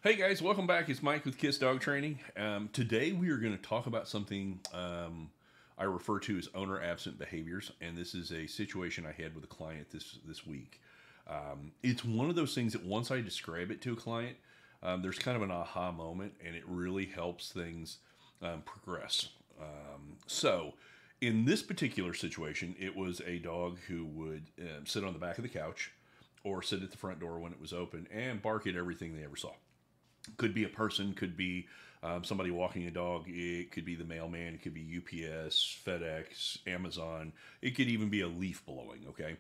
Hey guys, welcome back. It's Mike with K.I.S. Dog Training. Today we are going to talk about something I refer to as owner absent behaviors, and this is a situation I had with a client this week. It's one of those things that once I describe it to a client, there's kind of an aha moment, and it really helps things progress. So, in this particular situation, it was a dog who would sit on the back of the couch or sit at the front door when it was open and bark at everything they ever saw. Could be a person, could be somebody walking a dog, it could be the mailman, it could be UPS, FedEx, Amazon, it could even be a leaf blowing, okay?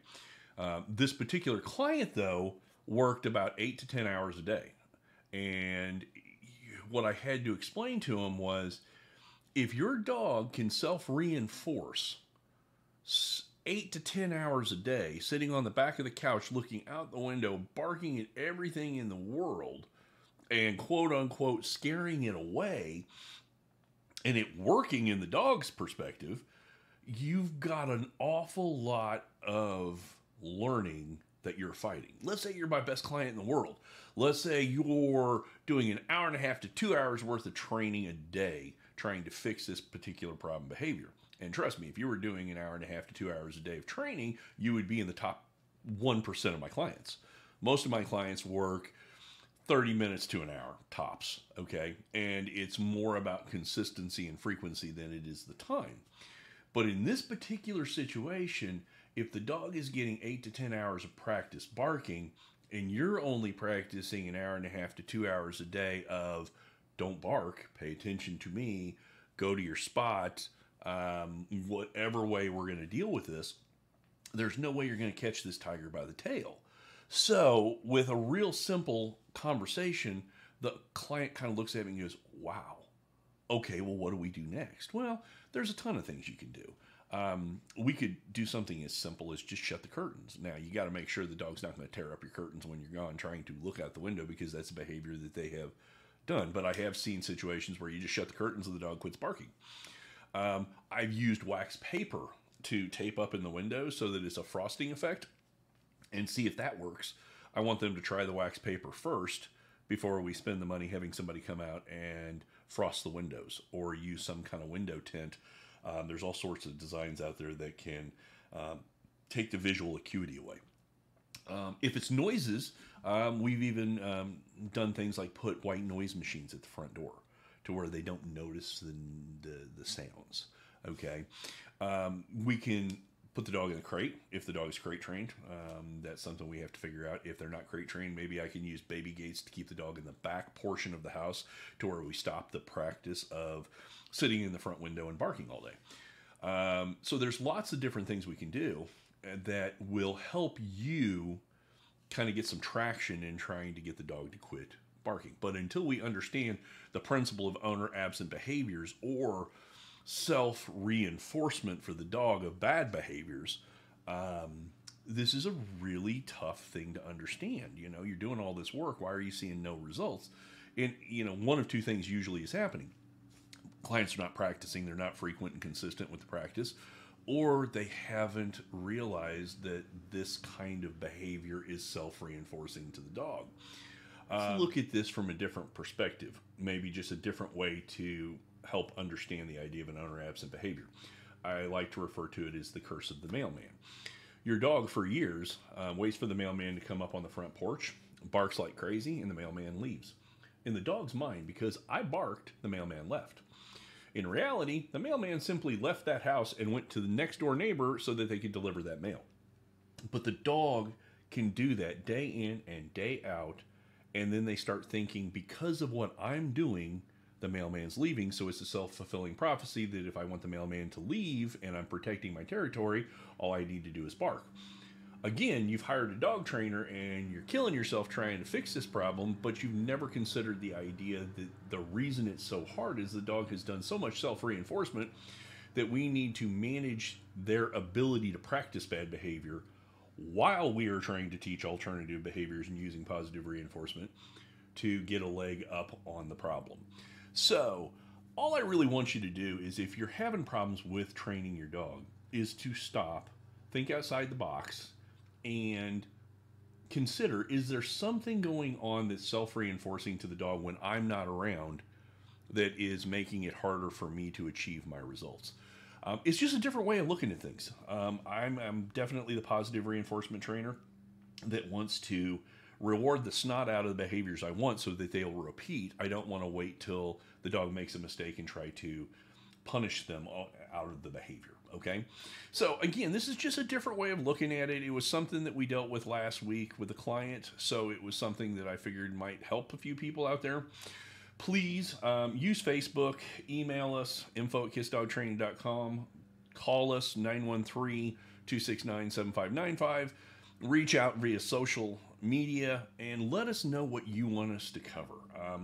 This particular client, though, worked about 8 to 10 hours a day. And what I had to explain to him was if your dog can self reinforce 8 to 10 hours a day, sitting on the back of the couch, looking out the window, barking at everything in the world, and quote unquote scaring it away, and it working in the dog's perspective, you've got an awful lot of learning that you're fighting. Let's say you're my best client in the world. Let's say you're doing an hour and a half to 2 hours worth of training a day trying to fix this particular problem behavior. And trust me, if you were doing an hour and a half to 2 hours a day of training, you would be in the top 1% of my clients. Most of my clients work 30 minutes to an hour tops, okay? And it's more about consistency and frequency than it is the time. But in this particular situation, if the dog is getting 8 to 10 hours of practice barking, and you're only practicing an hour and a half to 2 hours a day of don't bark, pay attention to me, go to your spot, whatever way we're going to deal with this, there's no way you're going to catch this tiger by the tail. So, with a real simple conversation, the client kind of looks at me and goes, wow, okay, well, what do we do next? Well, there's a ton of things you can do. We could do something as simple as just shut the curtains. Now, you got to make sure the dog's not going to tear up your curtains when you're gone trying to look out the window, because that's a behavior that they have done. But I have seen situations where you just shut the curtains and the dog quits barking. I've used wax paper to tape up in the window so that it's a frosting effect, and see if that works. I want them to try the wax paper first before we spend the money having somebody come out and frost the windows or use some kind of window tint. There's all sorts of designs out there that can take the visual acuity away. If it's noises, we've even done things like put white noise machines at the front door to where they don't notice the sounds. Okay, we can put the dog in a crate if the dog is crate trained. That's something we have to figure out. If they're not crate trained, maybe I can use baby gates to keep the dog in the back portion of the house to where we stop the practice of sitting in the front window and barking all day. So there's lots of different things we can do that will help you kind of get some traction in trying to get the dog to quit barking. But until we understand the principle of owner absent behaviors, or self-reinforcement for the dog of bad behaviors, this is a really tough thing to understand. You know, you're doing all this work. Why are you seeing no results? And, you know, one of two things usually is happening. Clients are not practicing. They're not frequent and consistent with the practice, or they haven't realized that this kind of behavior is self-reinforcing to the dog. Let's look at this from a different perspective, maybe just a different way to help understand the idea of an owner absent behavior. I like to refer to it as the curse of the mailman. Your dog for years waits for the mailman to come up on the front porch, barks like crazy, and the mailman leaves. In the dog's mind, because I barked, the mailman left. In reality, the mailman simply left that house and went to the next door neighbor so that they could deliver that mail. But the dog can do that day in and day out, and then they start thinking, because of what I'm doing, the mailman's leaving, so it's a self-fulfilling prophecy that if I want the mailman to leave and I'm protecting my territory, all I need to do is bark. Again, you've hired a dog trainer and you're killing yourself trying to fix this problem, but you've never considered the idea that the reason it's so hard is the dog has done so much self-reinforcement that we need to manage their ability to practice bad behavior while we are trying to teach alternative behaviors and using positive reinforcement to get a leg up on the problem. So, all I really want you to do is, if you're having problems with training your dog, is to stop, think outside the box, and consider, is there something going on that's self-reinforcing to the dog when I'm not around that is making it harder for me to achieve my results? It's just a different way of looking at things. I'm definitely the positive reinforcement trainer that wants to reward the snot out of the behaviors I want so that they'll repeat. I don't want to wait till the dog makes a mistake and try to punish them out of the behavior. Okay. So again, this is just a different way of looking at it. It was something that we dealt with last week with a client. So it was something that I figured might help a few people out there. Please use Facebook, email us, info@kissdogtraining.com, call us 913-269-7595, reach out via social media, and let us know what you want us to cover.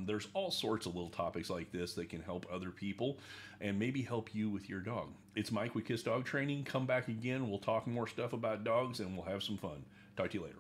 There's all sorts of little topics like this that can help other people and maybe help you with your dog. It's Mike with K.I.S. Dog Training. Come back again. We'll talk more stuff about dogs and we'll have some fun. Talk to you later.